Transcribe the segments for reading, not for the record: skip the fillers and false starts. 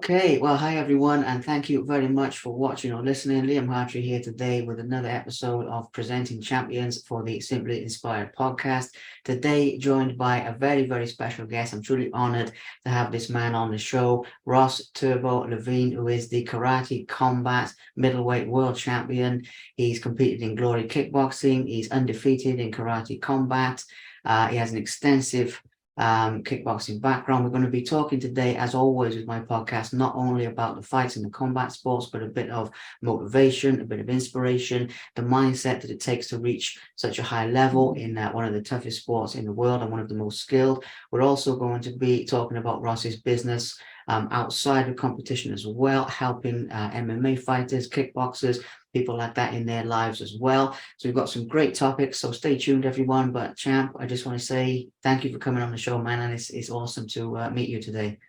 Okay, well, hi everyone, and thank you very much for watching or listening. Liam Hartree here today with another episode of Presenting Champions for the Simply Inspired podcast. Today, joined by a very, very special guest. I'm truly honored to have this man on the show, Ross Turbo Levine, who is the Karate Combat Middleweight World Champion. He's competed in Glory Kickboxing. He's undefeated in Karate Combat. He has an extensive kickboxing background. We're going to be talking today, as always, with my podcast, not only about the fights and the combat sports, but a bit of motivation, a bit of inspiration, the mindset that it takes to reach such a high level in one of the toughest sports in the world and one of the most skilled. We're also going to be talking about Ross's business outside of competition as well, helping MMA fighters, kickboxers, people like that in their lives as well. So we've got some great topics. So stay tuned, everyone. But Champ, I just want to say thank you for coming on the show, man. And it's awesome to meet you today.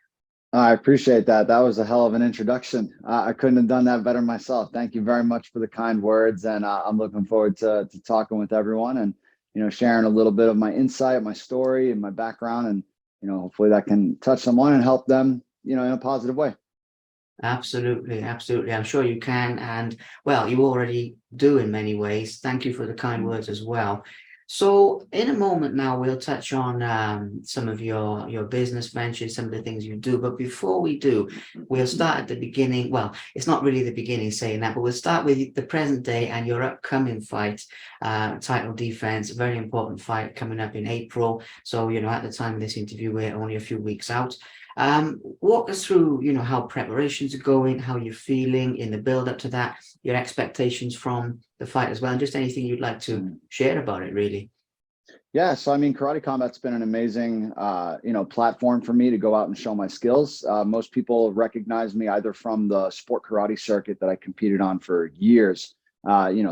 I appreciate that. That was a hell of an introduction. I couldn't have done that better myself. Thank you very much for the kind words, and I'm looking forward to talking with everyone and sharing a little bit of my insight, my story, and my background, and hopefully that can touch someone and help them in a positive way. Absolutely, absolutely. I'm sure you can. And well, you already do in many ways. Thank you for the kind words as well. So in a moment now, we'll touch on some of your business ventures, some of the things you do. But before we do, we'll start at the beginning. Well, it's not really the beginning saying that, but we'll start with the present day and your upcoming fight, title defense, very important fight coming up in April. So, at the time of this interview, we're only a few weeks out. Walk us through, how preparations are going, how you're feeling in the build up to that, your expectations from the fight as well, and just anything you'd like to share about it, really. Yeah, so I mean, Karate Combat's been an amazing, platform for me to go out and show my skills. Most people recognize me either from the sport karate circuit that I competed on for years,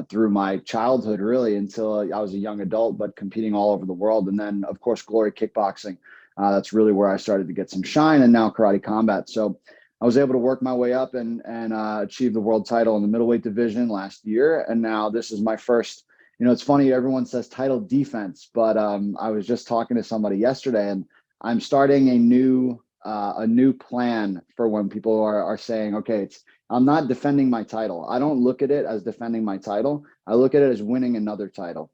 through my childhood, really, until I was a young adult, but competing all over the world. And then, of course, Glory Kickboxing. That's really where I started to get some shine, and now Karate Combat. So I was able to work my way up and achieve the world title in the middleweight division last year. And now this is my first. It's funny, everyone says title defense, but I was just talking to somebody yesterday, and I'm starting a new plan for when people are saying, okay, I'm not defending my title. I don't look at it as defending my title. I look at it as winning another title.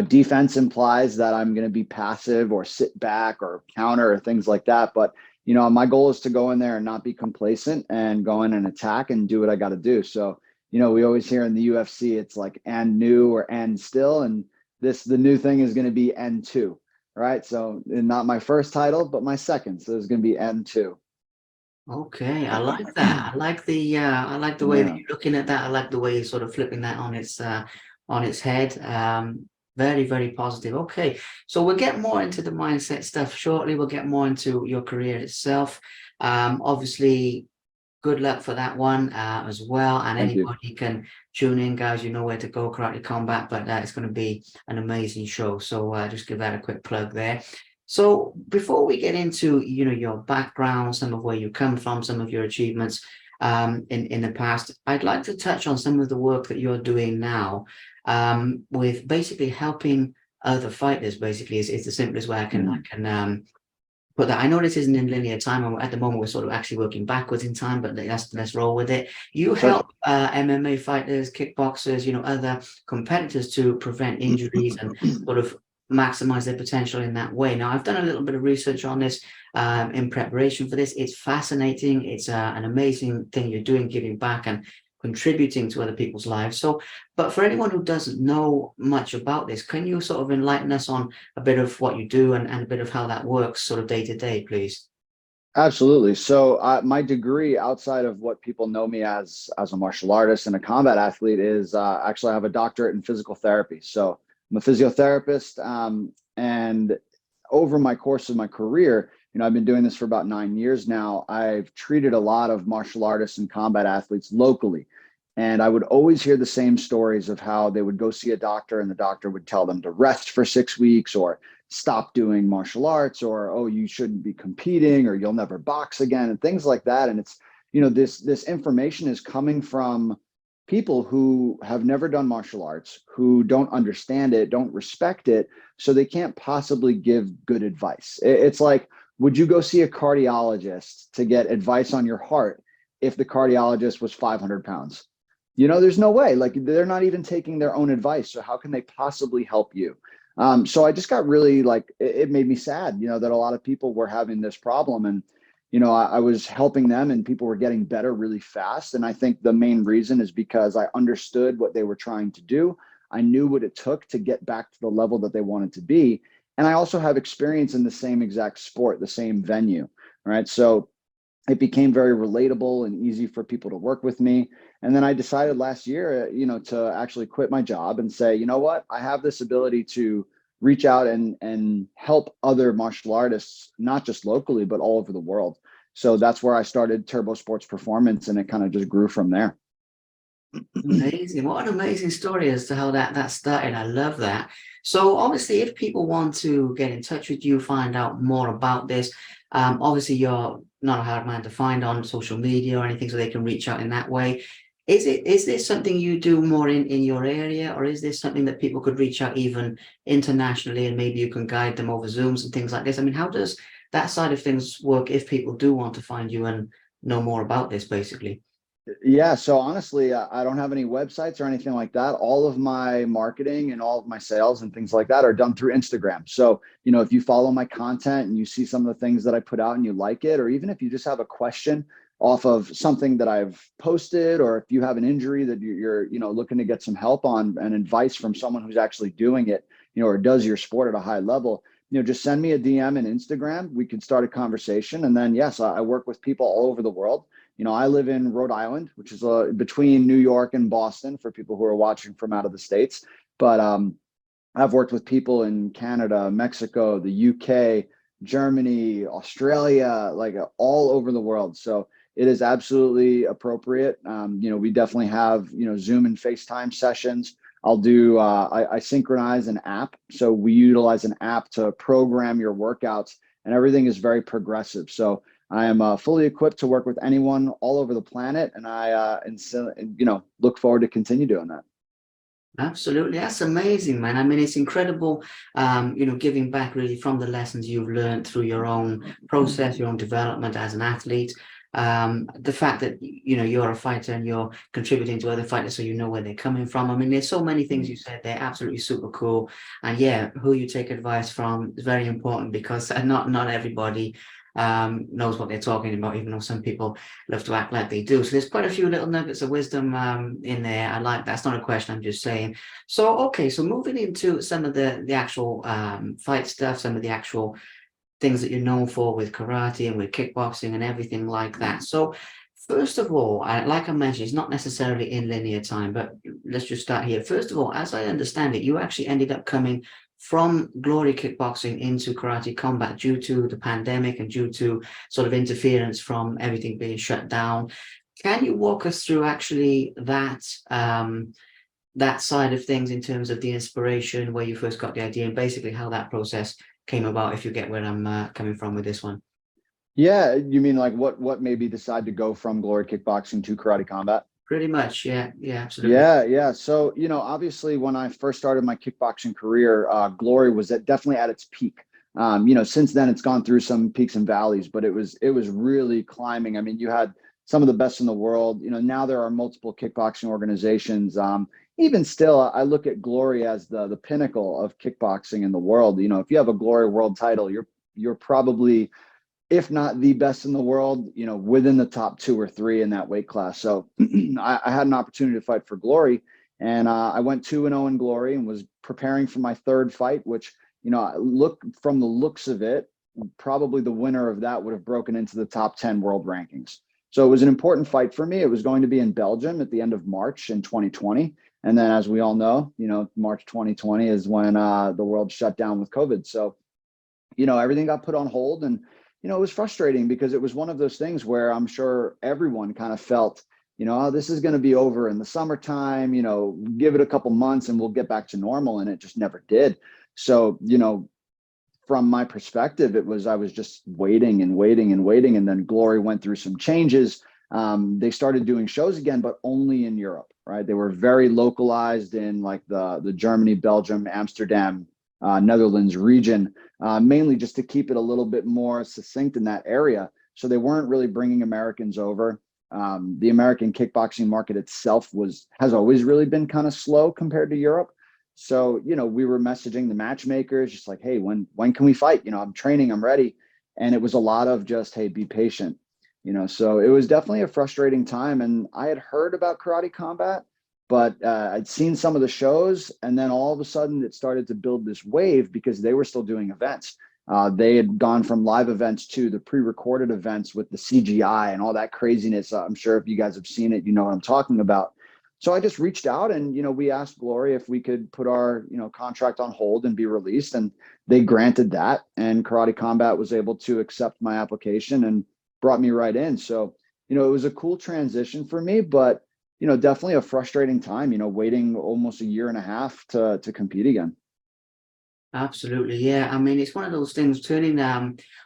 Defense implies that I'm going to be passive or sit back or counter or things like that. But, my goal is to go in there and not be complacent and go in and attack and do what I got to do. So, we always hear in the UFC, it's like and new or and still. And the new thing is going to be N2, right? So not my first title, but my second. So there's going to be N2. Okay, I like that. I like the way that Yeah. you're looking at that. I like the way you're sort of flipping that on its head. Very, very positive. Okay, so we'll get more into the mindset stuff shortly. We'll get more into your career itself. Obviously, good luck for that one as well. And Thank you. anybody can tune in, guys. You know where to go, Karate Combat. But it's going to be an amazing show. So just give that a quick plug there. So before we get into your background, some of where you come from, some of your achievements in the past, I'd like to touch on some of the work that you're doing now with basically helping other fighters. Basically, is the simplest way I can put that. I know this isn't in linear time, and at the moment we're sort of actually working backwards in time, but let's roll with it. You Sure. help MMA fighters, kickboxers, other competitors to prevent injuries and sort of maximize their potential in that way. Now, I've done a little bit of research on this in preparation for this. It's fascinating. It's an amazing thing you're doing, giving back and contributing to other people's lives. So, but for anyone who doesn't know much about this, can you sort of enlighten us on a bit of what you do and a bit of how that works sort of day to day, please? Absolutely. So my degree outside of what people know me as a martial artist and a combat athlete is actually I have a doctorate in physical therapy. So I'm a physiotherapist, and over my course of my career, I've been doing this for about 9 years now. I've treated a lot of martial artists and combat athletes locally. And I would always hear the same stories of how they would go see a doctor and the doctor would tell them to rest for 6 weeks or stop doing martial arts, or, oh, you shouldn't be competing, or you'll never box again, and things like that. And it's, this information is coming from people who have never done martial arts, who don't understand it, don't respect it, so they can't possibly give good advice. It's like would you go see a cardiologist to get advice on your heart if the cardiologist was 500 pounds? There's no way. Like, they're not even taking their own advice. So how can they possibly help you? So I just got really, like, it made me sad, that a lot of people were having this problem. And, I was helping them and people were getting better really fast. And I think the main reason is because I understood what they were trying to do. I knew what it took to get back to the level that they wanted to be. And I also have experience in the same exact sport, the same venue. Right. So it became very relatable and easy for people to work with me. And then I decided last year, to actually quit my job and say, you know what, I have this ability to reach out and help other martial artists, not just locally, but all over the world. So that's where I started Turbo Sports Performance, and it kind of just grew from there. Amazing. What an amazing story as to how that started. I love that. So obviously, if people want to get in touch with you, find out more about this, obviously you're not a hard man to find on social media or anything, so they can reach out in that way. Is this something you do more in your area, or is this something that people could reach out even internationally, and maybe you can guide them over Zooms and things like this? I mean, how does that side of things work if people do want to find you and know more about this, basically? Yeah, so honestly, I don't have any websites or anything like that. All of my marketing and all of my sales and things like that are done through Instagram. So, if you follow my content and you see some of the things that I put out and you like it, or even if you just have a question off of something that I've posted, or if you have an injury that you're looking to get some help on and advice from someone who's actually doing it, or does your sport at a high level, just send me a DM in Instagram. We could start a conversation. And then, yes, I work with people all over the world. I live in Rhode Island, which is between New York and Boston for people who are watching from out of the States. But I've worked with people in Canada, Mexico, the UK, Germany, Australia, like all over the world. So it is absolutely appropriate. We definitely have, Zoom and FaceTime sessions. I synchronize an app. So we utilize an app to program your workouts, and everything is very progressive. So I am fully equipped to work with anyone all over the planet, and look forward to continue doing that. Absolutely. That's amazing, man. I mean, it's incredible, giving back really from the lessons you've learned through your own process, your own development as an athlete. The fact that, you're a fighter and you're contributing to other fighters, so you know where they're coming from. I mean, there's so many things you said. They're absolutely super cool. And yeah, who you take advice from is very important, because not everybody knows what they're talking about, even though some people love to act like they do. So there's quite a few little nuggets of wisdom in there. I like that's not a question, I'm just saying. So okay, so moving into some of the actual fight stuff, some of the actual things that you're known for with karate and with kickboxing and everything like that. So first of all, like I mentioned, it's not necessarily in linear time, but let's just start here. First of all, as I understand it, you actually ended up coming from Glory Kickboxing into Karate Combat due to the pandemic and due to sort of interference from everything being shut down. Can you walk us through actually that side of things in terms of the inspiration, where you first got the idea, and basically how that process came about, if you get where I'm coming from with this one? Yeah, you mean like what made me decide to go from Glory Kickboxing to Karate Combat? Pretty much, yeah, absolutely. Yeah. So, obviously when I first started my kickboxing career, Glory was definitely at its peak. Since then it's gone through some peaks and valleys, but it was really climbing. I mean, you had some of the best in the world. Now there are multiple kickboxing organizations. Even still, I look at Glory as the pinnacle of kickboxing in the world. If you have a Glory world title, you're probably, if not the best in the world, within the top 2 or 3 in that weight class. So I had an opportunity to fight for Glory, and I went 2-0 in Glory and was preparing for my third fight, which, look from the looks of it, probably the winner of that would have broken into the top 10 world rankings. So it was an important fight for me. It was going to be in Belgium at the end of March in 2020. And then, as we all know, March 2020 is when the world shut down with COVID. So, everything got put on hold, and it was frustrating because it was one of those things where I'm sure everyone kind of felt, oh, this is going to be over in the summertime, give it a couple months and we'll get back to normal. And it just never did. So, from my perspective, I was just waiting and waiting and waiting. And then Glory went through some changes. They started doing shows again, but only in Europe, right? They were very localized in like the Germany, Belgium, Amsterdam Netherlands region, mainly just to keep it a little bit more succinct in that area. So they weren't really bringing Americans over. The American kickboxing market itself has always really been kind of slow compared to Europe. So, we were messaging the matchmakers just like, hey, when can we fight? I'm training, I'm ready. And it was a lot of just, hey, be patient. So it was definitely a frustrating time. And I had heard about Karate Combat, but I'd seen some of the shows, and then all of a sudden it started to build this wave because they were still doing events. They had gone from live events to the pre-recorded events with the CGI and all that craziness. I'm sure if you guys have seen it, you know what I'm talking about. So I just reached out and, we asked Glory if we could put our, contract on hold and be released. And they granted that. And Karate Combat was able to accept my application and brought me right in. So, it was a cool transition for me, but, definitely a frustrating time, waiting almost a year and a half to compete again. Absolutely, yeah. I mean, it's one of those things turning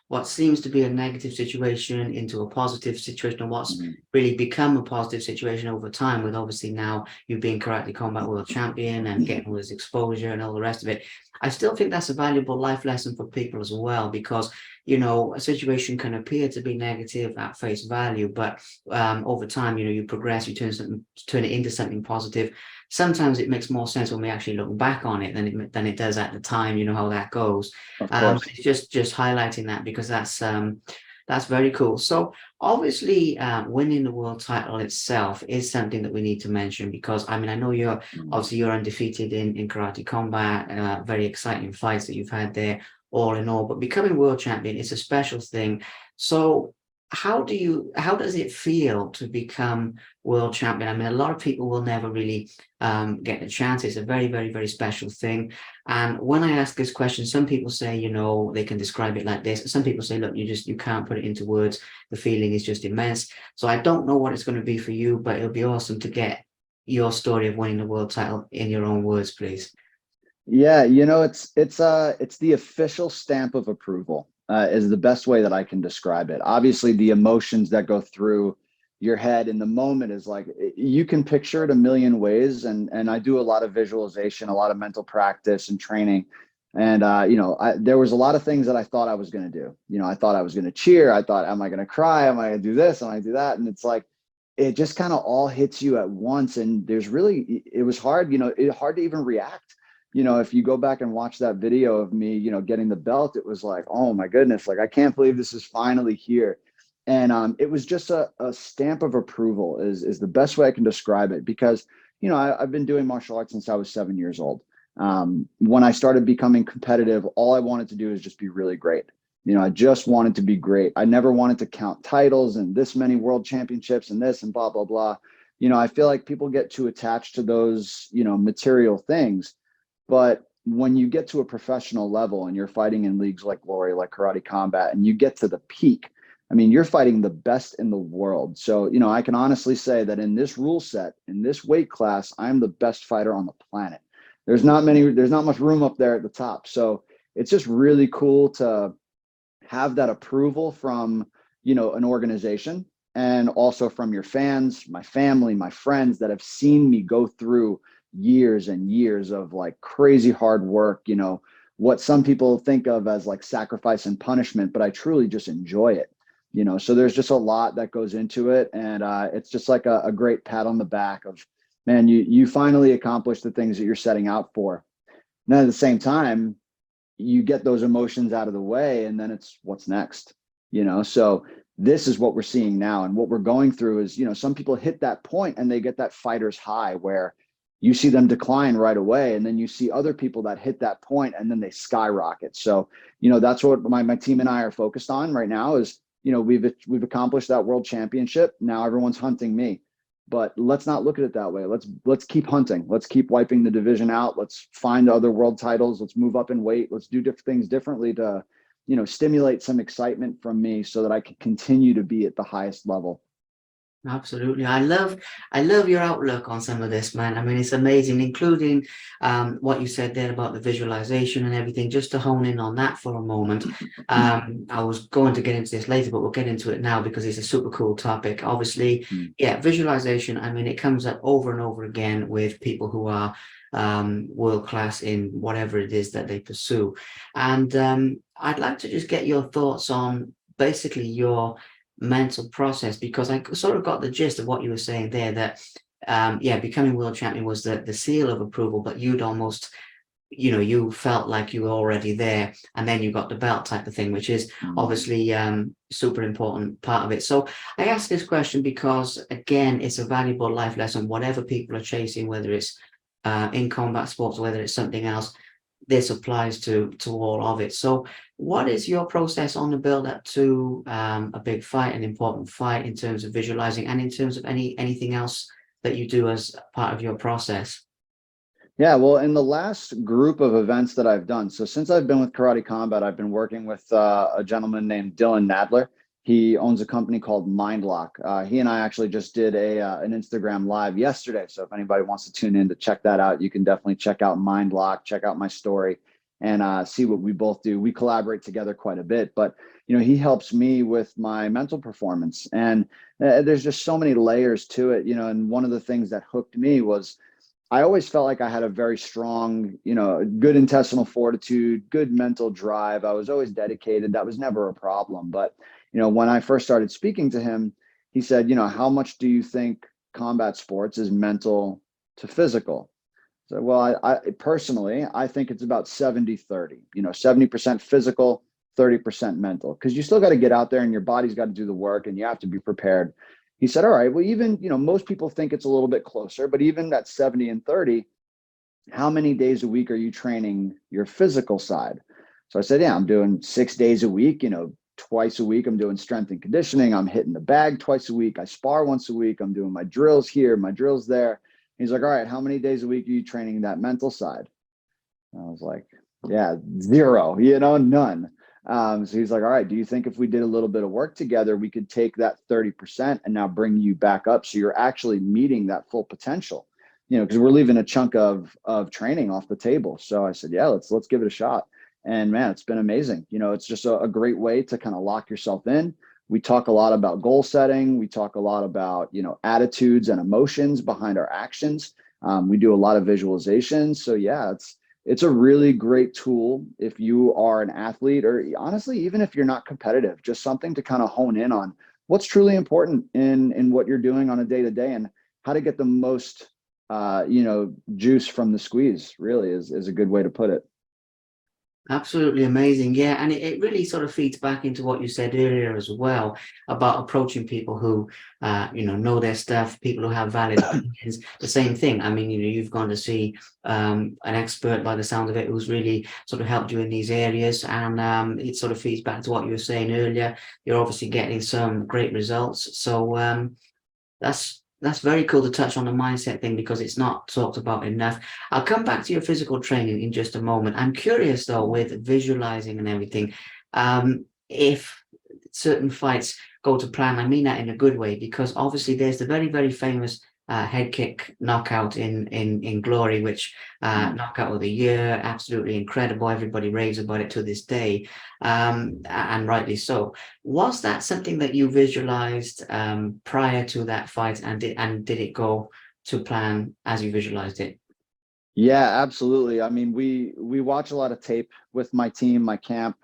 what seems to be a negative situation into a positive situation, and what's Mhm. really become a positive situation over time, with obviously now you being Karate Combat World Champion and getting all this exposure and all the rest of it. I still think that's a valuable life lesson for people as well, because a situation can appear to be negative at face value, but over time, you progress, you turn it into something positive. Sometimes it makes more sense when we actually look back on it than it does at the time. You know how that goes. Of But course. it's just highlighting that, because that's very cool. So obviously, winning the world title itself is something that we need to mention, because I mean, I know you're undefeated in Karate Combat. Very exciting fights that you've had there, all in all. But becoming world champion is a special thing. So how does it feel to become world champion? I mean, a lot of people will never really get the chance. It's a very, very, very special thing. And when I ask this question, some people say, they can describe it like this. Some people say, look, you can't put it into words. The feeling is just immense. So I don't know what it's going to be for you, but it'll be awesome to get your story of winning the world title in your own words, please. Yeah, it's the official stamp of approval, is the best way that I can describe it. Obviously, the emotions that go through your head in the moment is like you can picture it a million ways, and I do a lot of visualization, a lot of mental practice and training. And there was a lot of things that I thought I was going to do. I thought I was going to cheer. I thought, am I going to cry? Am I going to do this? Am I going to do that? And it's like it just kind of all hits you at once. And it was hard, hard to even react. If you go back and watch that video of me, getting the belt, it was like, oh my goodness, like I can't believe this is finally here. And it was just a stamp of approval is the best way I can describe it, because, I've been doing martial arts since I was 7 years old. When I started becoming competitive, all I wanted to do is just be really great. I just wanted to be great. I never wanted to count titles and this many world championships and this and blah, blah, blah. I feel like people get too attached to those, material things. But when you get to a professional level and you're fighting in leagues like Glory, like Karate Combat, and you get to the peak, I mean, you're fighting the best in the world. So, I can honestly say that in this rule set, in this weight class, I'm the best fighter on the planet. There's not much room up there at the top. So it's just really cool to have that approval from, an organization, and also from your fans, my family, my friends that have seen me go through years and years of like crazy hard work, what some people think of as like sacrifice and punishment, but I truly just enjoy it. So there's just a lot that goes into it. And it's just like a great pat on the back of, man, you finally accomplished the things that you're setting out for. And then at the same time, you get those emotions out of the way, and then it's what's next. So this is what we're seeing now, and what we're going through is, some people hit that point and they get that fighter's high where you see them decline right away, and then you see other people that hit that point and then they skyrocket. So that's what my team and I are focused on right now is, we've accomplished that world championship. Now everyone's hunting me. But let's not look at it that way. Let's keep hunting. Let's keep wiping the division out. Let's find other world titles. Let's move up in weight. Let's do different things differently to, stimulate some excitement from me so that I can continue to be at the highest level. Absolutely. I love your outlook on some of this, man. I mean, it's amazing, including what you said there about the visualization and everything. Just to hone in on that for a moment. I was going to get into this later, but we'll get into it now because it's a super cool topic. Obviously, yeah, visualization. I mean, it comes up over and over again with people who are world class in whatever it is that they pursue. And I'd like to just get your thoughts on basically your mental process, because I sort of got the gist of what you were saying there, that yeah, becoming world champion was the seal of approval, but you'd almost, you felt like you were already there, and then you got the belt type of thing, which is obviously super important part of it. So I ask this question because, again, it's a valuable life lesson, whatever people are chasing, whether it's in combat sports, whether it's something else. This applies to all of it. So what is your process on the build up to a big fight, an important fight, in terms of visualizing, and in terms of anything else that you do as part of your process? Yeah, well, in the last group of events that I've done, so since I've been with Karate Combat, I've been working with a gentleman named Dylan Nadler. He owns a company called Mindlock. He and I actually just did an Instagram live yesterday. So if anybody wants to tune in to check that out, you can definitely check out Mindlock, check out my story, and see what we both do. We collaborate together quite a bit, but he helps me with my mental performance, and there's just so many layers to it. And one of the things that hooked me was I always felt like I had a very strong, good intestinal fortitude, good mental drive. I was always dedicated. That was never a problem. But, when I first started speaking to him, he said, how much do you think combat sports is mental to physical? So, well, I personally, I think it's about 70-30, 70% physical, 30% mental, because you still got to get out there and your body's got to do the work and you have to be prepared. He said, all right, well, even, most people think it's a little bit closer, but even that 70 and 30, how many days a week are you training your physical side? So I said, yeah, I'm doing 6 days a week, twice a week. I'm doing strength and conditioning. I'm hitting the bag twice a week. I spar once a week. I'm doing my drills here, my drills there. He's like, all right, how many days a week are you training that mental side? And I was like, yeah, 0, none. So he's like, all right, do you think if we did a little bit of work together, we could take that 30% and now bring you back up so you're actually meeting that full potential? Because we're leaving a chunk of training off the table. So I said, yeah, let's give it a shot. And man, it's been amazing. It's just a great way to kind of lock yourself in. We talk a lot about goal setting. We talk a lot about, attitudes and emotions behind our actions. We do a lot of visualization. So yeah, it's a really great tool if you are an athlete, or honestly, even if you're not competitive, just something to kind of hone in on what's truly important in what you're doing on a day to day, and how to get the most, juice from the squeeze, really is a good way to put it. Absolutely amazing. Yeah. And it really sort of feeds back into what you said earlier as well, about approaching people who, know their stuff, people who have valid opinions. The same thing. I mean, you've gone to see an expert by the sound of it, who's really sort of helped you in these areas. And it sort of feeds back to what you were saying earlier. You're obviously getting some great results. So that's very cool to touch on the mindset thing, because it's not talked about enough. I'll come back to your physical training in just a moment. I'm curious though, with visualizing and everything, if certain fights go to plan. I mean that in a good way, because obviously there's the very, very famous head kick knockout in Glory, which knockout of the year, absolutely incredible. Everybody raves about it to this day, and rightly so. Was that something that you visualized prior to that fight, and did it go to plan as you visualized it? Yeah, absolutely. I mean, we watch a lot of tape with my team, my camp.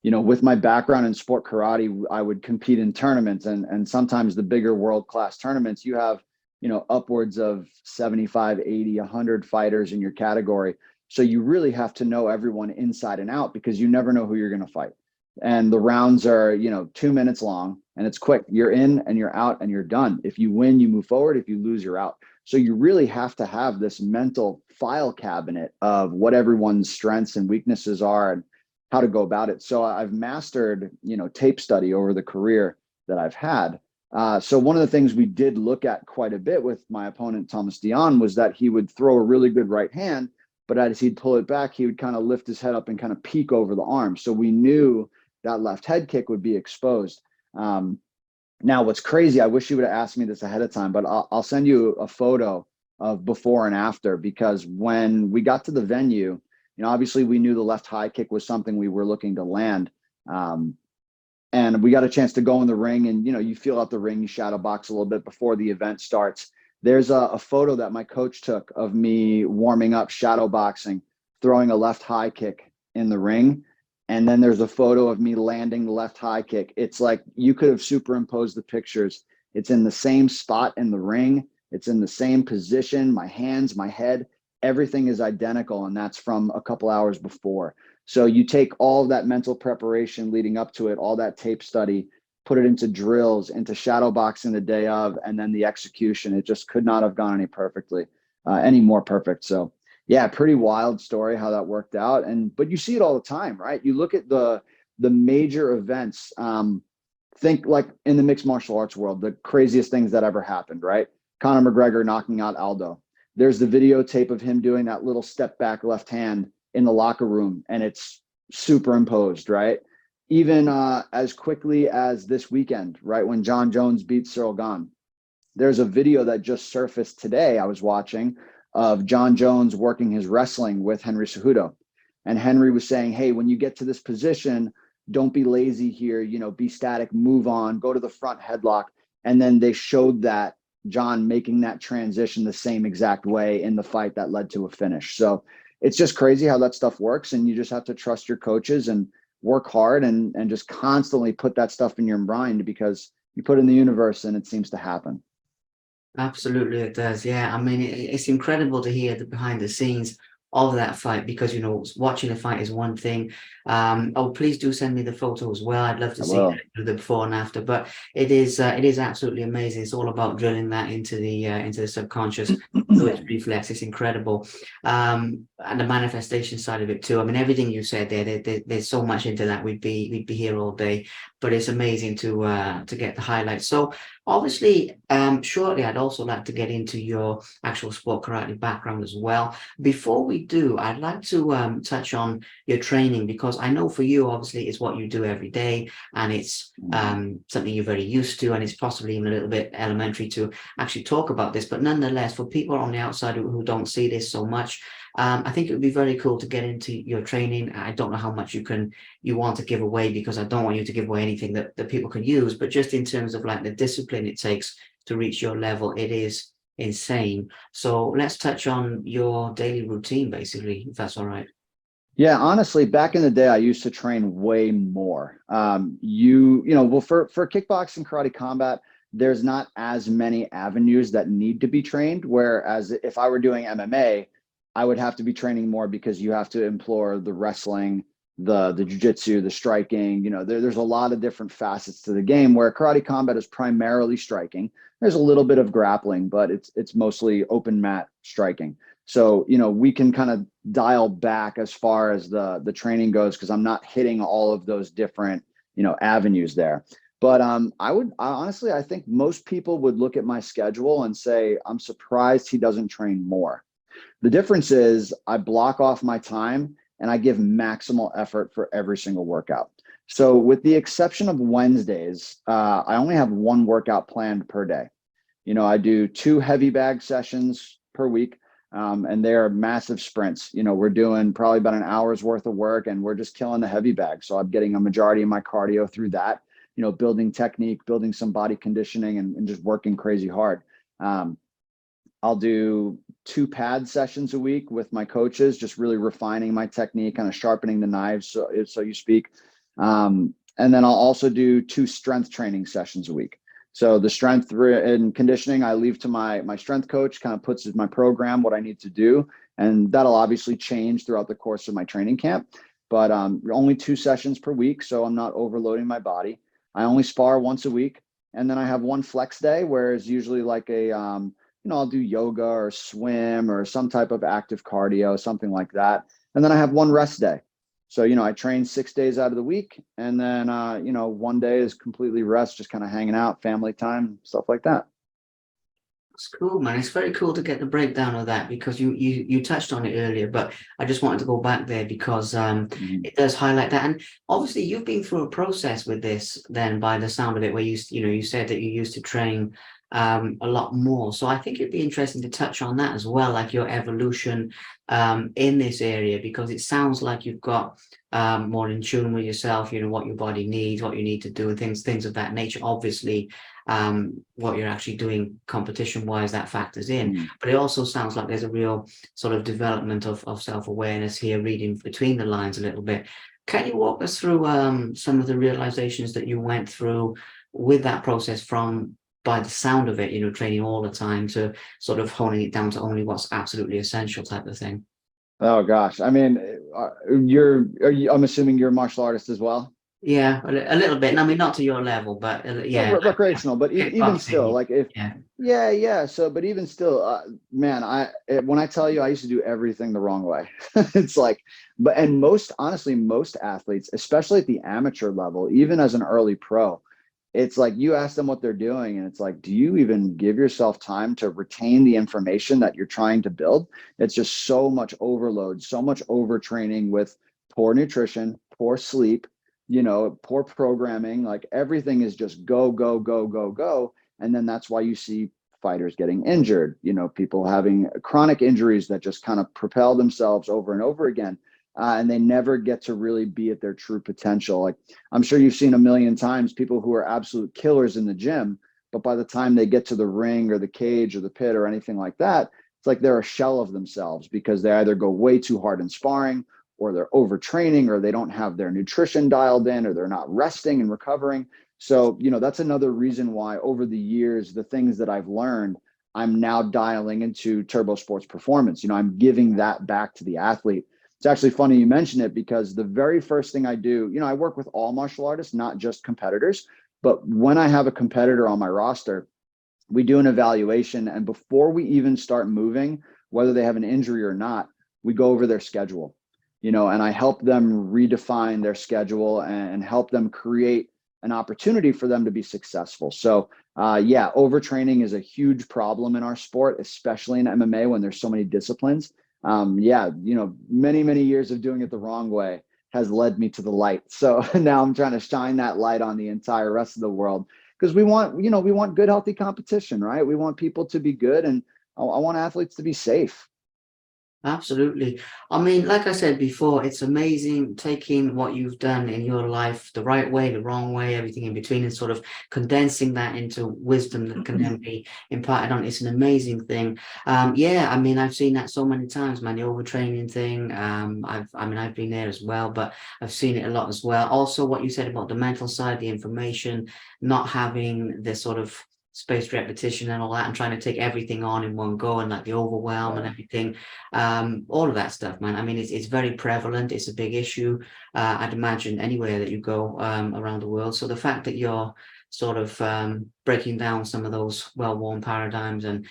With my background in sport karate, I would compete in tournaments, and sometimes the bigger world-class tournaments, you have, upwards of 75, 80, 100 fighters in your category. So you really have to know everyone inside and out, because you never know who you're going to fight. And the rounds are, 2 minutes long, and it's quick. You're in and you're out and you're done. If you win, you move forward. If you lose, you're out. So you really have to have this mental file cabinet of what everyone's strengths and weaknesses are and how to go about it. So I've mastered, tape study over the career that I've had. So one of the things we did look at quite a bit with my opponent, Thomas Dion, was that he would throw a really good right hand, but as he'd pull it back, he would kind of lift his head up and kind of peek over the arm. So we knew that left head kick would be exposed. Now, what's crazy, I wish you would have asked me this ahead of time, but I'll send you a photo of before and after, because when we got to the venue, obviously we knew the left high kick was something we were looking to land. And we got a chance to go in the ring, and, you feel out the ring, you shadow box a little bit before the event starts. There's a photo that my coach took of me warming up shadow boxing, throwing a left high kick in the ring. And then there's a photo of me landing the left high kick. It's like you could have superimposed the pictures. It's in the same spot in the ring. It's in the same position, my hands, my head, everything is identical. And that's from a couple hours before. So you take all of that mental preparation leading up to it, all that tape study, put it into drills, into shadow boxing the day of, and then the execution. It just could not have gone any more perfect. So yeah, pretty wild story how that worked out. But you see it all the time, right? You look at the major events. Think like in the mixed martial arts world, the craziest things that ever happened, right? Conor McGregor knocking out Aldo. There's the videotape of him doing that little step back left hand in the locker room, and it's superimposed, right? Even as quickly as this weekend, right, when John Jones beat Cyril Gane. There's a video that just surfaced today I was watching of John Jones working his wrestling with Henry Cejudo. And Henry was saying, hey, when you get to this position, don't be lazy here, be static, move on, go to the front headlock. And then they showed that John making that transition the same exact way in the fight that led to a finish. So it's just crazy how that stuff works. And you just have to trust your coaches and work hard and just constantly put that stuff in your mind, because you put it in the universe and it seems to happen. Absolutely, it does. Yeah, I mean, it's incredible to hear the behind the scenes of that fight, because watching the fight is one thing. Oh, please do send me the photo as well. I'd love to I see will. the before and after. But it is absolutely amazing. It's all about drilling that into the subconscious. So it's reflex. It's incredible, and the manifestation side of it too. I mean, everything you said there's so much into that. We'd be here all day, but it's amazing to get the highlights. So obviously, shortly, I'd also like to get into your actual sport karate background as well. Before we do, I'd like to touch on your training, because I know for you, obviously, it's what you do every day, and it's something you're very used to, and it's possibly even a little bit elementary to actually talk about this. But nonetheless, for people on the outside who don't see this so much, I think it would be very cool to get into your training. I don't know how much you want to give away, because I don't want you to give away anything that people can use, but just in terms of like the discipline it takes to reach your level, it is insane. So let's touch on your daily routine, basically, if that's all right. Yeah, honestly, back in the day, I used to train way more. Well, for kickboxing, karate, combat, there's not as many avenues that need to be trained. Whereas if I were doing MMA, I would have to be training more, because you have to employ the wrestling, the jiu-jitsu, the striking. There's a lot of different facets to the game, where karate combat is primarily striking. There's a little bit of grappling, but it's mostly open mat striking. So, we can kind of dial back as far as the training goes, because I'm not hitting all of those different, avenues there. But honestly, I think most people would look at my schedule and say, I'm surprised he doesn't train more. The difference is I block off my time and I give maximal effort for every single workout. So with the exception of Wednesdays, I only have one workout planned per day. I do 2 heavy bag sessions per week. And they are massive sprints. We're doing probably about an hour's worth of work, and we're just killing the heavy bag. So I'm getting a majority of my cardio through that, building technique, building some body conditioning, and just working crazy hard. I'll do 2 pad sessions a week with my coaches, just really refining my technique, kind of sharpening the knives, so you speak. And then I'll also do 2 strength training sessions a week. So the strength and conditioning, I leave to my strength coach, kind of puts in my program what I need to do. And that'll obviously change throughout the course of my training camp. But only 2 sessions per week, so I'm not overloading my body. I only spar once a week. And then I have 1 flex day, where it's usually like I'll do yoga or swim or some type of active cardio, something like that. And then I have 1 rest day. So, I train 6 days out of the week, and then, 1 day is completely rest, just kind of hanging out, family time, stuff like that. It's cool, man. It's very cool to get the breakdown of that, because you touched on it earlier, but I just wanted to go back there, because it does highlight that. And obviously you've been through a process with this then, by the sound of it, where you said that you used to train a lot more. So I think it'd be interesting to touch on that as well, like your evolution in this area, because it sounds like you've got more in tune with yourself, what your body needs, what you need to do, and things of that nature. Obviously, what you're actually doing competition wise, that factors in. Mm. But it also sounds like there's a real sort of development of self-awareness here, reading between the lines a little bit. Can you walk us through some of the realizations that you went through with that process, from, by the sound of it, training all the time, to sort of honing it down to only what's absolutely essential type of thing? Oh gosh. I mean, I'm assuming you're a martial artist as well. Yeah, a little bit. I mean, not to your level, but yeah, Recreational, but even still, kickboxing. like if, Yeah. yeah. So, but even still, man, when I tell you, I used to do everything the wrong way. It's like, and honestly, most athletes, especially at the amateur level, even as an early pro, it's like you ask them what they're doing, and it's like, do you even give yourself time to retain the information that you're trying to build? It's just so much overload, so much overtraining with poor nutrition, poor sleep, poor programming. Like everything is just go, go, go, go, go. And then that's why you see fighters getting injured, people having chronic injuries that just kind of propel themselves over and over again. And they never get to really be at their true potential. Like I'm sure you've seen a million times people who are absolute killers in the gym, but by the time they get to the ring or the cage or the pit or anything like that, it's like they're a shell of themselves because they either go way too hard in sparring, or they're overtraining, or they don't have their nutrition dialed in, or they're not resting and recovering. So, that's another reason why over the years, the things that I've learned, I'm now dialing into turbo sports performance. I'm giving that back to the athlete. It's actually funny you mention it, because the very first thing I do, I work with all martial artists, not just competitors. But when I have a competitor on my roster, we do an evaluation. And before we even start moving, whether they have an injury or not, we go over their schedule, and I help them redefine their schedule and help them create an opportunity for them to be successful. So, yeah, overtraining is a huge problem in our sport, especially in MMA when there's so many disciplines. Yeah, many, many years of doing it the wrong way has led me to the light. So now I'm trying to shine that light on the entire rest of the world, because we want good, healthy competition, right? We want people to be good, and I want athletes to be safe. Absolutely. I mean, like I said before, it's amazing taking what you've done in your life, the right way, the wrong way, everything in between, and sort of condensing that into wisdom that can then be imparted on. It's an amazing thing. Yeah, I mean, I've seen that so many times, man, the overtraining thing. I've been there as well, but I've seen it a lot as well. Also, what you said about the mental side, the information, not having the sort of spaced repetition and all that, and trying to take everything on in one go, and like the overwhelm and Yeah, everything, all of that stuff, man. I mean, it's very prevalent. It's a big issue. I'd imagine anywhere that you go around the world. So the fact that you're sort of breaking down some of those well-worn paradigms and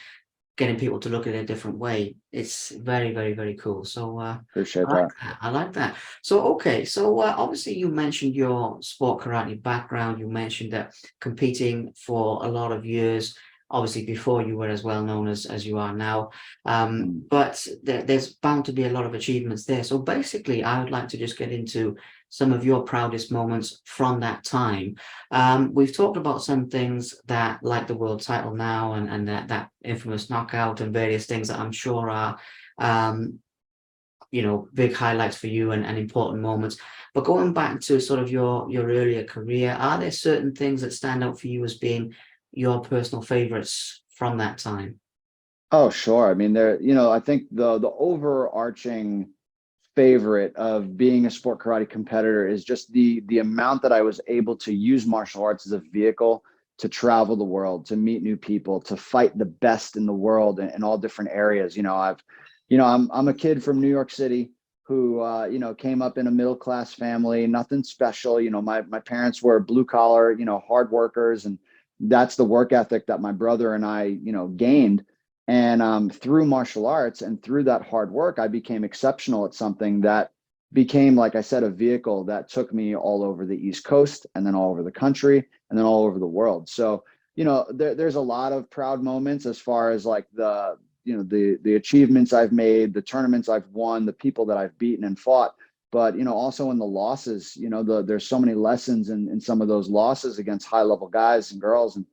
getting people to look at it a different way, it's very, very, very cool. So appreciate I like that. that. I like that. So okay, so obviously you mentioned your sport karate background. You mentioned that competing for a lot of years, obviously before you were as well known as you are now. Mm. But there's bound to be a lot of achievements there. So basically, I would like to just get into some of your proudest moments from that time. We've talked about some things that, like the world title now, and that infamous knockout, and various things that I'm sure are, um, big highlights for you, and important moments. But going back to sort of your earlier career, are there certain things that stand out for you as being your personal favorites from that time? Oh, sure. I mean, I think the overarching favorite of being a sport karate competitor is just the amount that I was able to use martial arts as a vehicle to travel the world, to meet new people, to fight the best in the world in all different areas. I'm a kid from New York City who came up in a middle class family, nothing special. My parents were blue collar, hard workers, and that's the work ethic that my brother and I, gained. And through martial arts and through that hard work, I became exceptional at something that became, like I said, a vehicle that took me all over the East Coast, and then all over the country, and then all over the world. So, there's a lot of proud moments as far as like the achievements I've made, the tournaments I've won, the people that I've beaten and fought. But also in the losses, there's so many lessons in some of those losses against high level guys and girls, and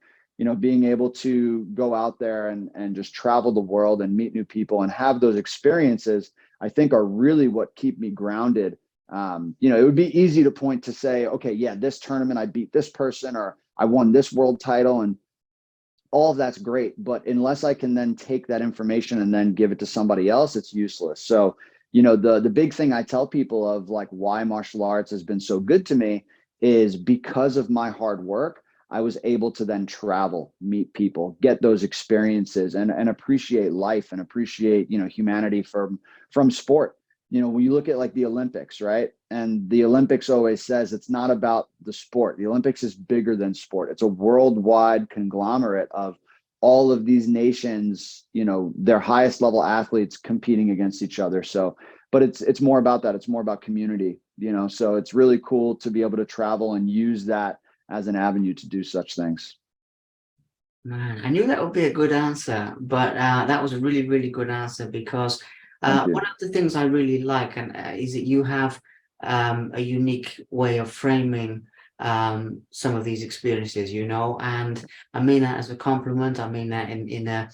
being able to go out there and just travel the world and meet new people and have those experiences, I think are really what keep me grounded. It would be easy to point to say, okay, yeah, this tournament I beat this person, or I won this world title. And all of that's great, but unless I can then take that information and then give it to somebody else, it's useless. So, the big thing I tell people of like why martial arts has been so good to me is because of my hard work, I was able to then travel, meet people, get those experiences, and appreciate life and appreciate, humanity from sport. When you look at like the Olympics, right? And the Olympics always says it's not about the sport. The Olympics is bigger than sport. It's a worldwide conglomerate of all of these nations, their highest level athletes competing against each other. So, but it's more about that. It's more about community, so it's really cool to be able to travel and use that as an avenue to do such things. Man, I knew that would be a good answer, but that was a really, really good answer because Thank you. one of the things I really like is that you have a unique way of framing some of these experiences, and I mean that as a compliment. I mean that in a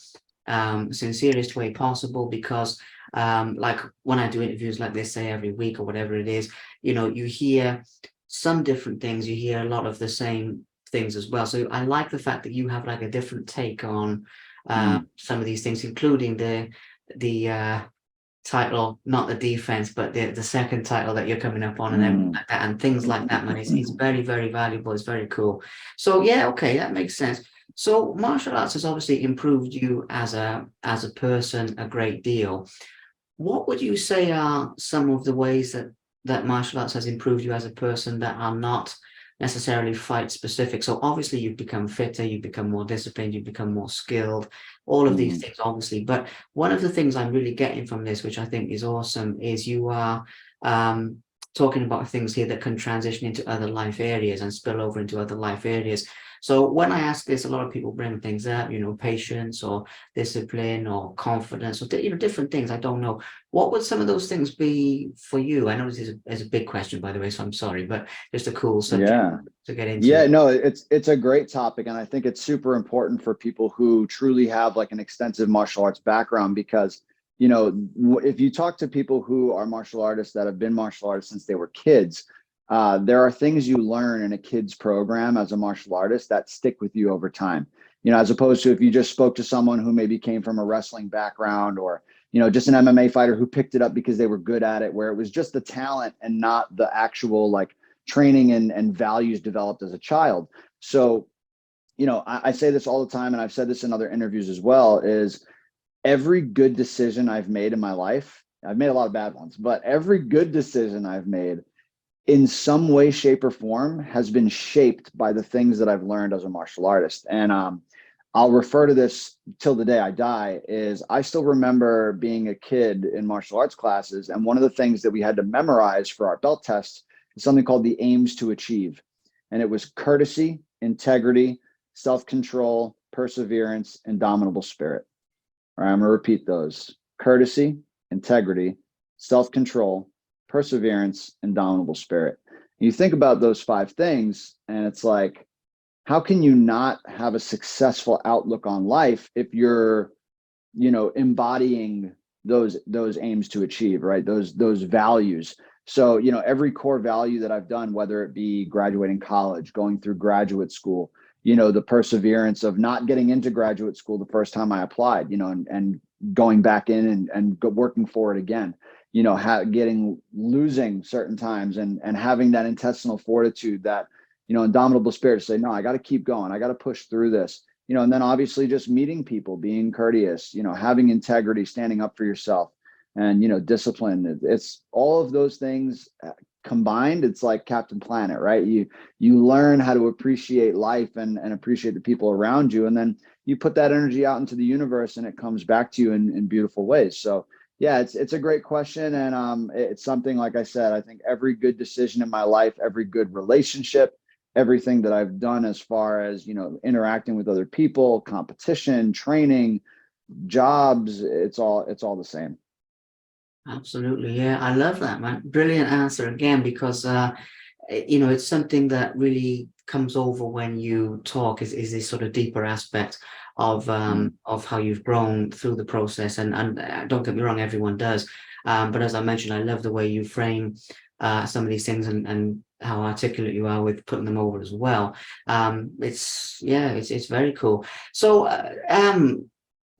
sincerest way possible because like when I do interviews like this, say every week or whatever it is, you hear some different things, you hear a lot of the same things as well. So I like the fact that you have like a different take on Mm. some of these things, including the title, not the defense, but the second title that you're coming up on and everything Mm. like that, and things like that, man. It's very, very valuable. It's very cool. So yeah, okay, that makes sense. So martial arts has obviously improved you as a person a great deal. What would you say are some of the ways that martial arts has improved you as a person that are not necessarily fight specific? So obviously you've become fitter, you've become more disciplined, you've become more skilled, all of these Mm. things, obviously. But one of the things I'm really getting from this, which I think is awesome, is you are talking about things here that can transition into other life areas and spill over into other life areas. So when I ask this, a lot of people bring things up, patience or discipline or confidence or different things. I don't know. What would some of those things be for you? I know this is a big question, by the way, so I'm sorry, but just a cool subject Yeah. to get into. Yeah, no, it's a great topic, and I think it's super important for people who truly have like an extensive martial arts background because, if you talk to people who are martial artists that have been martial artists since they were kids, there are things you learn in a kid's program as a martial artist that stick with you over time. As opposed to if you just spoke to someone who maybe came from a wrestling background or, just an MMA fighter who picked it up because they were good at it, where it was just the talent and not the actual like training and values developed as a child. So, I say this all the time, and I've said this in other interviews as well, is every good decision I've made in my life, I've made a lot of bad ones, but every good decision I've made in some way, shape, or form has been shaped by the things that I've learned as a martial artist. And I'll refer to this till the day I die is I still remember being a kid in martial arts classes. And one of the things that we had to memorize for our belt tests something called the aims to achieve. And it was courtesy, integrity, self-control, perseverance, indomitable spirit. All right, I'm going to repeat those. Courtesy, integrity, self-control, perseverance, indomitable spirit. And you think about those 5 things, and it's like, how can you not have a successful outlook on life if you're, embodying those aims to achieve, right? Those values. So, every core value that I've done, whether it be graduating college, going through graduate school, the perseverance of not getting into graduate school the first time I applied, and going back in and working for it again, losing certain times and having that intestinal fortitude, that, indomitable spirit to say, no, I got to keep going. I got to push through this, and then obviously just meeting people, being courteous, having integrity, standing up for yourself, and, discipline. It's all of those things combined. It's like Captain Planet, right? You learn how to appreciate life and appreciate the people around you, and then you put that energy out into the universe, and it comes back to you in beautiful ways. So yeah, it's a great question, and it's something, like I said, I think every good decision in my life, every good relationship, everything that I've done as far as interacting with other people, competition, training, jobs, it's all the same. Absolutely, yeah, I love that, man. Brilliant answer again, because it's something that really comes over when you talk is this sort of deeper aspect Mm. of how you've grown through the process, and don't get me wrong, everyone does. But as I mentioned, I love the way you frame some of these things, and how articulate you are with putting them over as well. It's very cool. So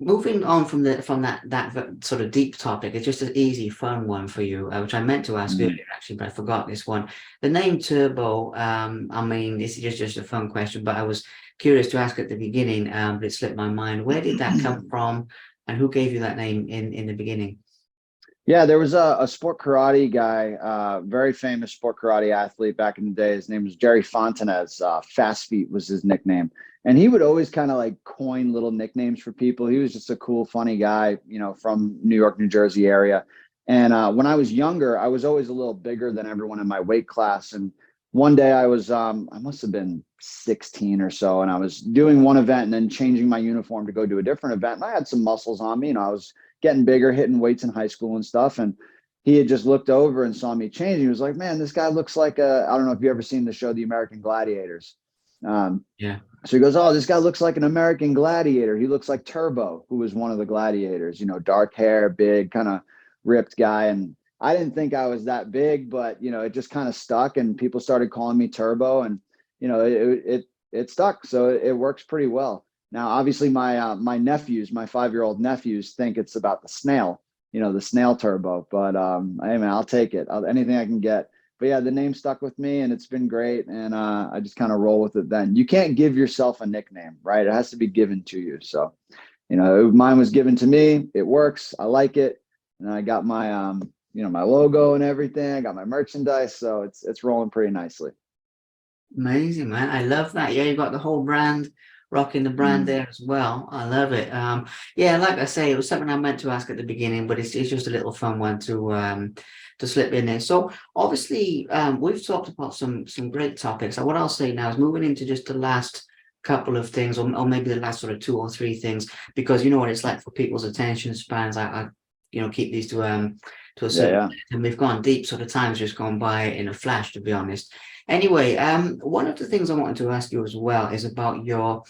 moving on from that sort of deep topic, it's just an easy, fun one for you, which I meant to ask Mm. earlier actually, but I forgot this one. The name Turbo. I mean, this is just a fun question, but I was curious to ask at the beginning, but it slipped my mind. Where did that come from, and who gave you that name in the beginning? Yeah, there was a sport karate guy, very famous sport karate athlete back in the day. His name was Jerry Fontanez. Fast Feet was his nickname. And he would always kind of like coin little nicknames for people. He was just a cool, funny guy, from New York, New Jersey area. And when I was younger, I was always a little bigger than everyone in my weight class. And one day I must have been 16 or so, and I was doing one event and then changing my uniform to go do a different event. And I had some muscles on me, and I was getting bigger, hitting weights in high school and stuff. And he had just looked over and saw me change. He was like, "Man, this guy looks like I don't know if you ever seen the show, The American Gladiators." Um, Yeah. so he goes, "Oh, this guy looks like an American gladiator. He looks like Turbo, who was one of the gladiators, dark hair, big, kind of ripped guy." And I didn't think I was that big, but, it just kind of stuck, and people started calling me Turbo, and, it stuck. So it works pretty well. Now, obviously, my nephews, my 5-year-old nephews, think it's about the snail, the snail Turbo. But hey, man, I'll take it. Anything I can get. But yeah, the name stuck with me, and it's been great. And I just kind of roll with it. Then you can't give yourself a nickname, right? It has to be given to you. So, mine was given to me. It works. I like it, and I got my my logo and everything. I got my merchandise, so it's rolling pretty nicely. Amazing, man. I love that. Yeah, you got the whole brand, rocking the brand Mm. there as well. I love it. Yeah, like I say, it was something I meant to ask at the beginning, but it's just a little fun one to slip in there. So obviously, we've talked about some great topics. So what I'll say now is moving into just the last couple of things, or maybe the last sort of two or three things, because you know what it's like for people's attention spans. I keep these to a Yeah, certain, yeah. and we've gone deep, sort of time's just gone by in a flash, to be honest. Anyway, one of the things I wanted to ask you as well is about your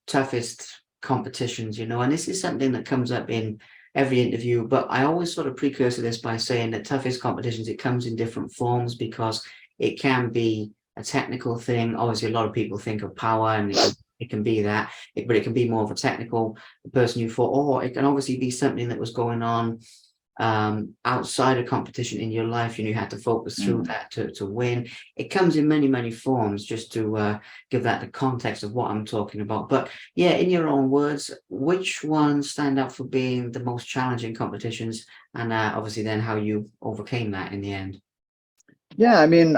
toughest competitions, and this is something that comes up in every interview, but I always sort of precursor this by saying that toughest competitions, it comes in different forms because it can be a technical thing. Obviously, a lot of people think of power and it can be that, but it can be more of a technical person you fought, or it can obviously be something that was going on outside of competition in your life, and you had to focus through Mm. that to win. It comes in many forms, just to give that the context of what I'm talking about. But yeah, in your own words, which ones stand out for being the most challenging competitions, and obviously then how you overcame that in the end? Yeah, I mean,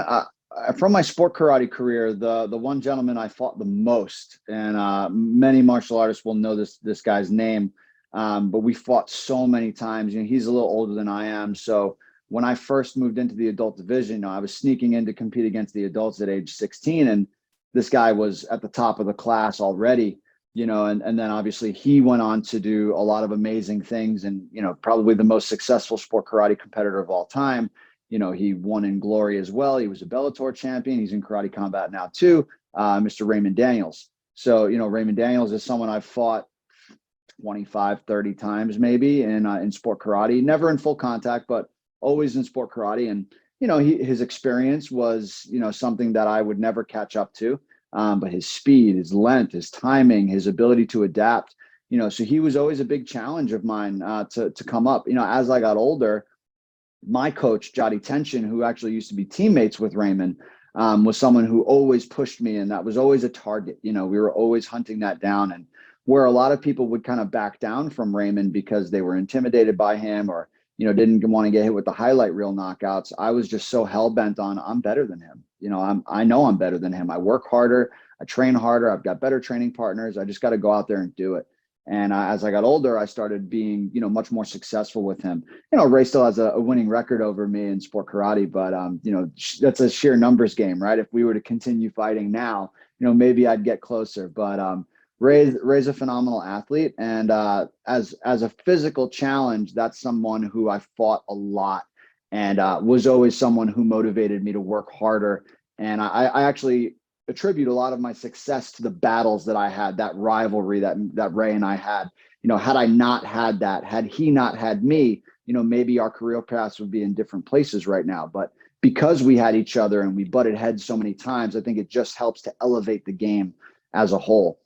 from my sport karate career, the one gentleman I fought the most, and many martial artists will know this guy's name, but we fought so many times. He's a little older than I am, so when I first moved into the adult division, I was sneaking in to compete against the adults at age 16, and this guy was at the top of the class already. And then obviously he went on to do a lot of amazing things, and probably the most successful sport karate competitor of all time. He won in glory as well. He was a Bellator champion. He's in karate combat now too, Mr. Raymond Daniels. So, Raymond Daniels is someone I've fought 25, 30 times maybe in sport karate, never in full contact, but always in sport karate. And, his experience was, something that I would never catch up to. But his speed, his length, his timing, his ability to adapt, so he was always a big challenge of mine to come up. As I got older, my coach, Jody Tension, who actually used to be teammates with Raymond, was someone who always pushed me, and that was always a target. We were always hunting that down. And where a lot of people would kind of back down from Raymond because they were intimidated by him, or didn't want to get hit with the highlight reel knockouts, I was just so hell bent on I'm better than him. I know I'm better than him. I work harder, I train harder, I've got better training partners. I just got to go out there and do it. And as I got older, I started being, much more successful with him. Ray still has a winning record over me in sport karate, but that's a sheer numbers game, right? If we were to continue fighting now, maybe I'd get closer. But Ray's a phenomenal athlete, and as a physical challenge, that's someone who I fought a lot, and was always someone who motivated me to work harder. And I actually attribute a lot of my success to the battles that I had, that rivalry that Ray and I had. Had I not had that, had he not had me, maybe our career paths would be in different places right now. But because we had each other and we butted heads so many times, I think it just helps to elevate the game as a whole.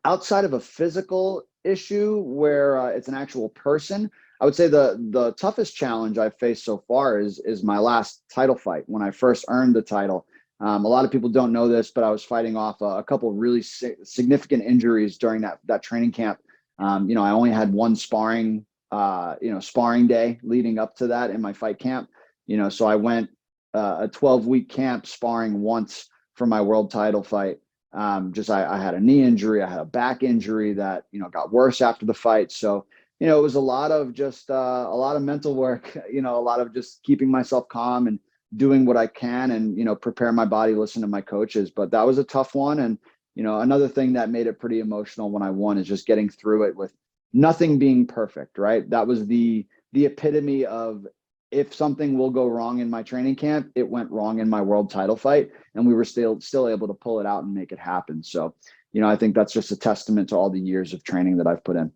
Outside of a physical issue where it's an actual person, I would say the toughest challenge I've faced so far is my last title fight when I first earned the title. A lot of people don't know this, but I was fighting off a couple of really significant injuries during that training camp. I only had one sparring day leading up to that in my fight camp. So I went a 12-week camp sparring once for my world title fight. I had a knee injury, I had a back injury that got worse after the fight. So it was a lot of mental work, a lot of just keeping myself calm and doing what I can and prepare my body, listen to my coaches. But that was a tough one. And another thing that made it pretty emotional when I won is just getting through it with nothing being perfect, right? That was the epitome of, if something will go wrong in my training camp, it went wrong in my world title fight, and we were still able to pull it out and make it happen. So, I think that's just a testament to all the years of training that I've put in.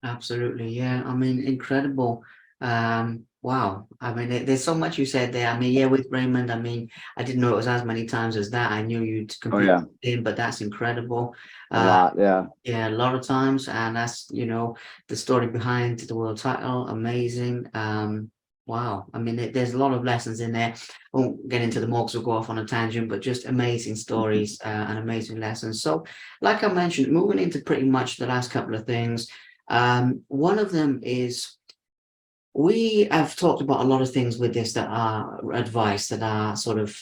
Absolutely. Yeah. I mean, incredible. Wow. I mean, there's so much you said there. I mean, yeah, with Raymond, I mean, I didn't know it was as many times as that. I knew you'd Oh compete yeah, with him, but that's incredible. a Uh, lot. Yeah. yeah, a lot of times. And that's, the story behind the world title. Amazing. Wow. I mean, there's a lot of lessons in there. Won't get into the more 'cause we'll go off on a tangent, but just amazing stories and amazing lessons. So, like I mentioned, moving into pretty much the last couple of things. One of them is we have talked about a lot of things with this that are advice, that are sort of,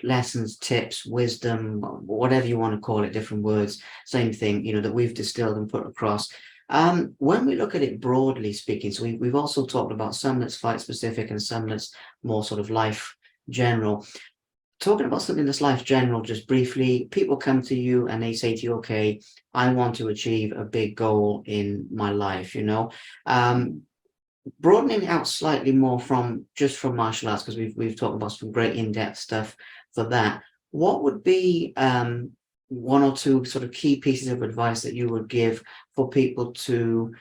lessons, tips, wisdom, whatever you want to call it, different words, same thing, that we've distilled and put across. When we look at it broadly speaking, so we've also talked about some that's fight specific and some that's more sort of life general. Talking about something that's life general, just briefly, people come to you and they say to you, okay, I want to achieve a big goal in my life, Um, broadening it out slightly more from just from martial arts, because we've talked about some great in-depth stuff for that. What would be one or two sort of key pieces of advice that you would give for people to,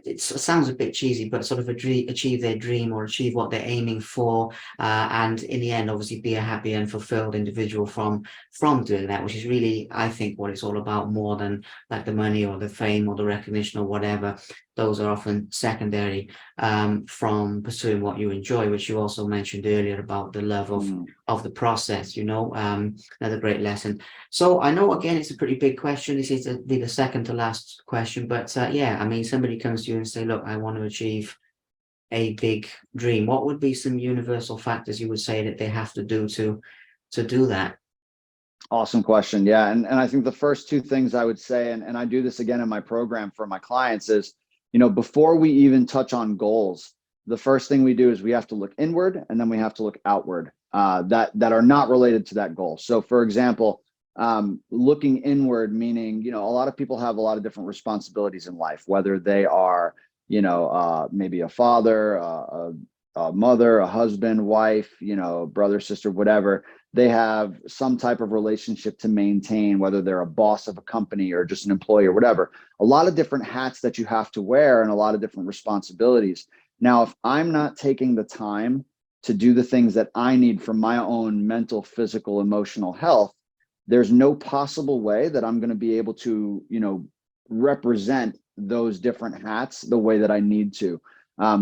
it sounds a bit cheesy, but sort of achieve their dream or achieve what they're aiming for, and in the end, obviously, be a happy and fulfilled individual from doing that, which is really, I think, what it's all about, more than like the money or the fame or the recognition or whatever. Those are often secondary from pursuing what you enjoy, which you also mentioned earlier about the love Mm. of the process. Another great lesson. So I know, again, it's a pretty big question. This is be the second to last question, but yeah, I mean, somebody comes to you and say, look, I want to achieve a big dream. What would be some universal factors you would say that they have to do to do that? Awesome question. Yeah. And I think the first two things I would say, and I do this again in my program for my clients, is, before we even touch on goals, the first thing we do is we have to look inward and then we have to look outward, that are not related to that goal. So for example, looking inward, meaning, a lot of people have a lot of different responsibilities in life, whether they are, maybe a father, a mother, a husband, wife, brother, sister, whatever. They have some type of relationship to maintain, whether they're a boss of a company or just an employee or whatever. A lot of different hats that you have to wear and a lot of different responsibilities. Now, if I'm not taking the time to do the things that I need for my own mental, physical, emotional health, there's no possible way that I'm going to be able to, represent those different hats the way that I need to,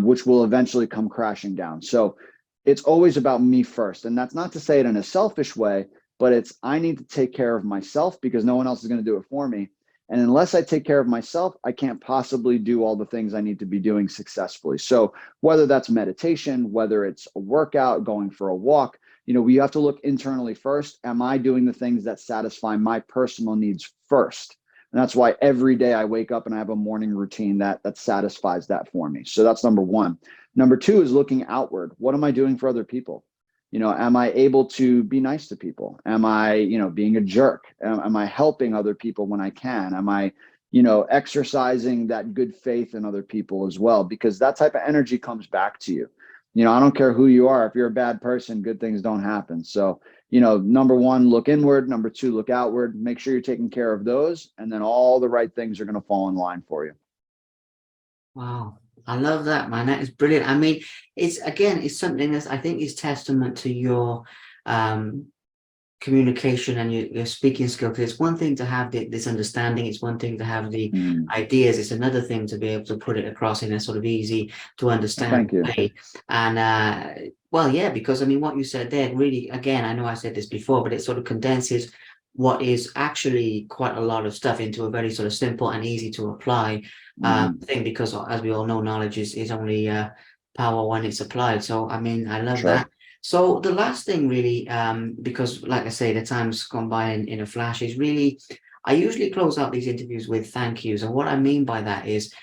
which will eventually come crashing down. So it's always about me first. And that's not to say it in a selfish way, but it's, I need to take care of myself because no one else is going to do it for me. And unless I take care of myself, I can't possibly do all the things I need to be doing successfully. So whether that's meditation, whether it's a workout, going for a walk, we have to look internally first. Am I doing the things that satisfy my personal needs first? And that's why every day I wake up and I have a morning routine that satisfies that for me. So that's number one. Number two is looking outward. What am I doing for other people? Am I able to be nice to people? Am I, being a jerk? Am I helping other people when I can? Am I, exercising that good faith in other people as well? Because that type of energy comes back to you. I don't care who you are. If you're a bad person, good things don't happen. So, number one, look inward. Number two, look outward. Make sure you're taking care of those. And then all the right things are going to fall in line for you. Wow. I love that, man. That is brilliant. I mean, it's something that I think is testament to your um communication and your speaking skill. Because it's one thing to have this understanding, it's one thing to have the Mm. ideas, it's another thing to be able to put it across in a sort of easy to Well, understand thank you. way. And well, yeah, because I mean, what you said there really, again, I know I said this before, but it sort of condenses what is actually quite a lot of stuff into a very sort of simple and easy to apply Hmm. thing. Because as we all know, knowledge is only power when it's applied. So I mean, I love that. Sure. So the last thing really, because like I say, the time's gone by in a flash, is really, I usually close out these interviews with thank yous. And what I mean by that is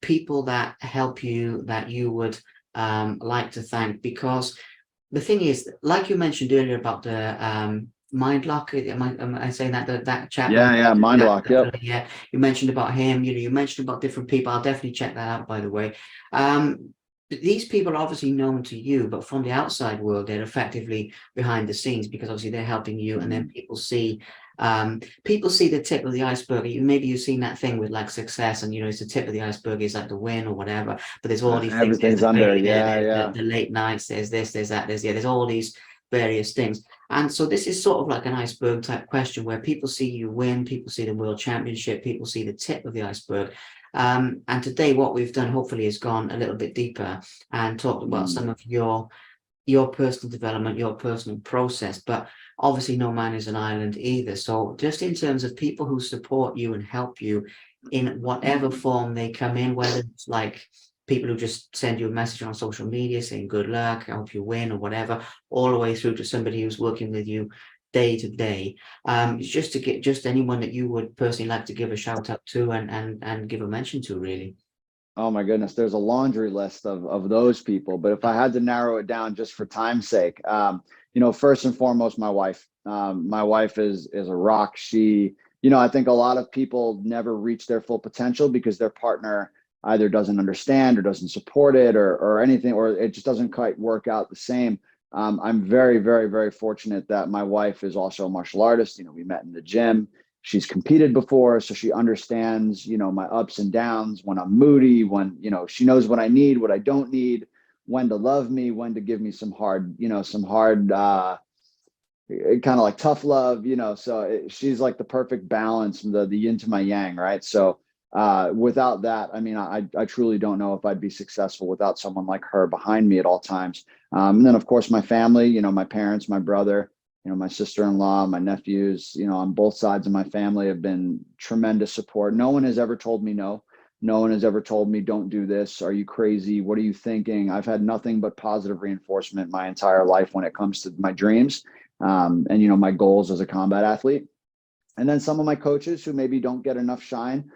people that help you that you would like to thank. Because the thing is, like you mentioned earlier about the mind lock, am I saying that that chap Yeah, yeah. Mind lock. Yep. yeah, you mentioned about him, you mentioned about different people. I'll definitely check that out, by the way. These people are obviously known to you, but from the outside world, they're effectively behind the scenes, because obviously they're helping you, and then Mm. people see the tip of the iceberg. Maybe you've seen that thing with like success, and it's the tip of the iceberg is like the win or whatever, but there's all these things. There's Everything's the under. failure, Yeah, there's yeah. the late nights, there's this, there's that, there's all these various things. And so this is sort of like an iceberg type question, where people see you win, people see the world championship, people see the tip of the iceberg. And today what we've done hopefully has gone a little bit deeper and talked about Mm. some of your personal development, your personal process. But obviously no man is an island either. So just in terms of people who support you and help you in whatever form they come in, whether it's like people who just send you a message on social media saying good luck, I hope you win or whatever, all the way through to somebody who's working with you day to day. It's just to get just anyone that you would personally like to give a shout out to and give a mention to, really. Oh my goodness, there's a laundry list of those people. But if I had to narrow it down just for time's sake, first and foremost, my wife. My wife is a rock. She, I think a lot of people never reach their full potential because their partner either doesn't understand or doesn't support it or anything, or it just doesn't quite work out the same. I'm very, very, very fortunate that my wife is also a martial artist. We met in the gym. She's competed before, so she understands, my ups and downs, when I'm moody, when, she knows what I need, what I don't need, when to love me, when to give me some hard kind of like tough love, so she's like the perfect balance, the yin to my yang, right? So without that, I mean, I truly don't know if I'd be successful without someone like her behind me at all times. And then of course my family, my parents, my brother, my sister-in-law, my nephews, on both sides of my family have been tremendous support. No one has ever told me no. No one has ever told me, don't do this. Are you crazy? What are you thinking? I've had nothing but positive reinforcement my entire life when it comes to my dreams, and my goals as a combat athlete. And then some of my coaches who maybe don't get enough shine,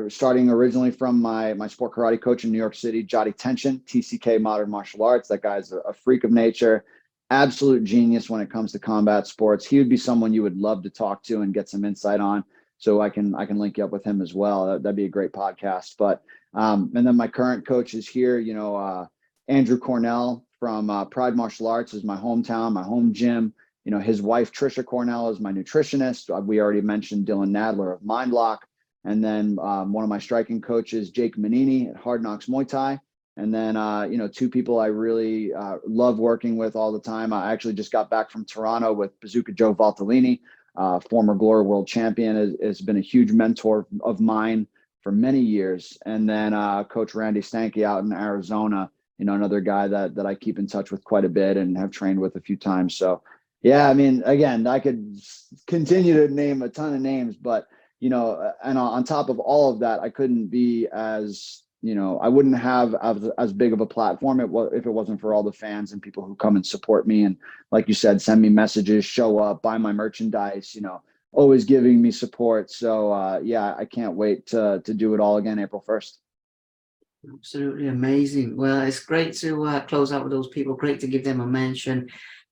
starting originally from my sport karate coach in New York City, Jody Tension, TCK Modern Martial Arts. That guy's a freak of nature, absolute genius when it comes to combat sports. He would be someone you would love to talk to and get some insight on. So I can link you up with him as well. That'd be a great podcast. But and then my current coach is here. Andrew Cornell from Pride Martial Arts is my hometown, my home gym. His wife, Trisha Cornell, is my nutritionist. We already mentioned Dylan Nadler of Mindlock. And then one of my striking coaches, Jake Manini at Hard Knocks Muay Thai. And then, two people I really love working with all the time. I actually just got back from Toronto with Bazooka Joe Valtellini, former Glory World Champion, has been a huge mentor of mine for many years. And then Coach Randy Stanky out in Arizona, another guy that I keep in touch with quite a bit and have trained with a few times. So, yeah, I mean, again, I could continue to name a ton of names, but, and on top of all of that, I couldn't be I wouldn't have as big of a platform if it wasn't for all the fans and people who come and support me. And like you said, send me messages, show up, buy my merchandise, always giving me support. So, yeah, I can't wait to do it all again April 1st. Absolutely amazing. Well, it's great to close out with those people. Great to give them a mention.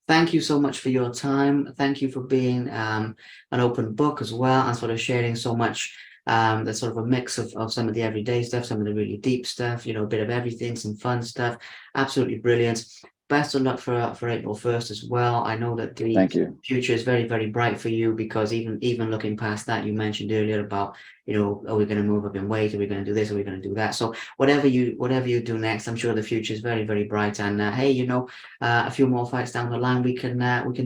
Thank you so much for your time. Thank you for being an open book as well, and sort of sharing so much. That's sort of a mix of some of the everyday stuff, some of the really deep stuff, a bit of everything, some fun stuff. Absolutely brilliant. best of luck for April 1st as well. I know that the Thank you. future is very, very bright for you, because even looking past that, you mentioned earlier about, are we going to move up in weight? Are we going to do this? Are we going to do that? So whatever you do next, I'm sure the future is very, very bright. And hey, a few more fights down the line, we can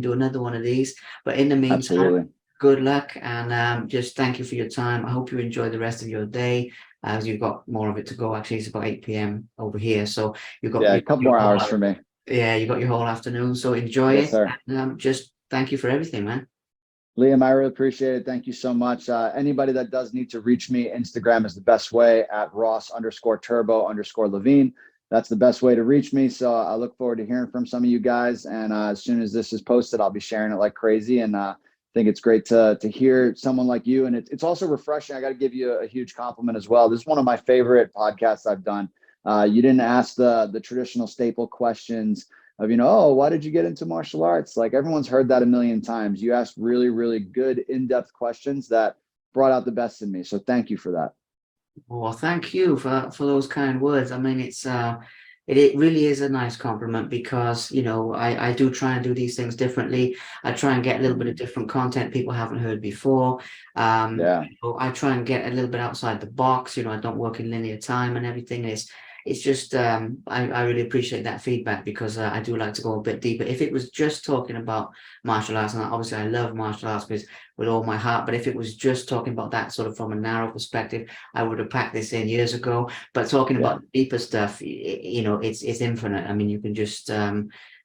do another one of these. But in the meantime, Absolutely. good luck, and just thank you for your time. I hope you enjoy the rest of your day, as you've got more of it to go. Actually, it's about 8 p.m. over here, so you've got Yeah, a couple more hours for me. yeah, you got your whole afternoon. So enjoy Yes, it. sir. And, just thank you for everything, man. Liam, I really appreciate it. Thank you so much. Anybody that does need to reach me, Instagram is the best way, at Ross_Turbo_Levine. That's the best way to reach me. So I look forward to hearing from some of you guys. And as soon as this is posted, I'll be sharing it like crazy. And I think it's great to hear someone like you. And it's also refreshing. I got to give you a huge compliment as well. This is one of my favorite podcasts I've done. You didn't ask the traditional staple questions of, oh, why did you get into martial arts? Like, everyone's heard that a million times. You asked really, really good in-depth questions that brought out the best in me. So thank you for that. Well, thank you for those kind words. I mean, it really is a nice compliment, because I do try and do these things differently. I try and get a little bit of different content people haven't heard before. Yeah. I try and get a little bit outside the box. I don't work in linear time and everything. It's just I really appreciate that feedback, because I do like to go a bit deeper. If it was just talking about martial arts, and obviously I love martial arts with all my heart, but if it was just talking about that sort of from a narrow perspective, I would have packed this in years ago. But talking about the deeper stuff, it's infinite. I mean, you can just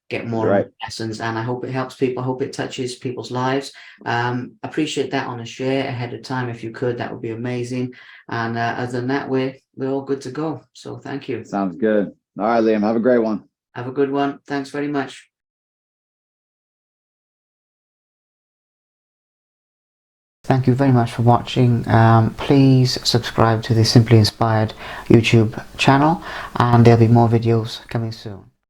get more and more lessons, and I hope it helps people. I hope it touches people's lives. Appreciate that on a share ahead of time. If you could, that would be amazing. And other than that, we're all good to go. So thank you. Sounds good. All right, Liam, have a great one. Have a good one. Thanks very much. Thank you very much for watching. Please subscribe to the Simply Inspired YouTube channel, and there'll be more videos coming soon.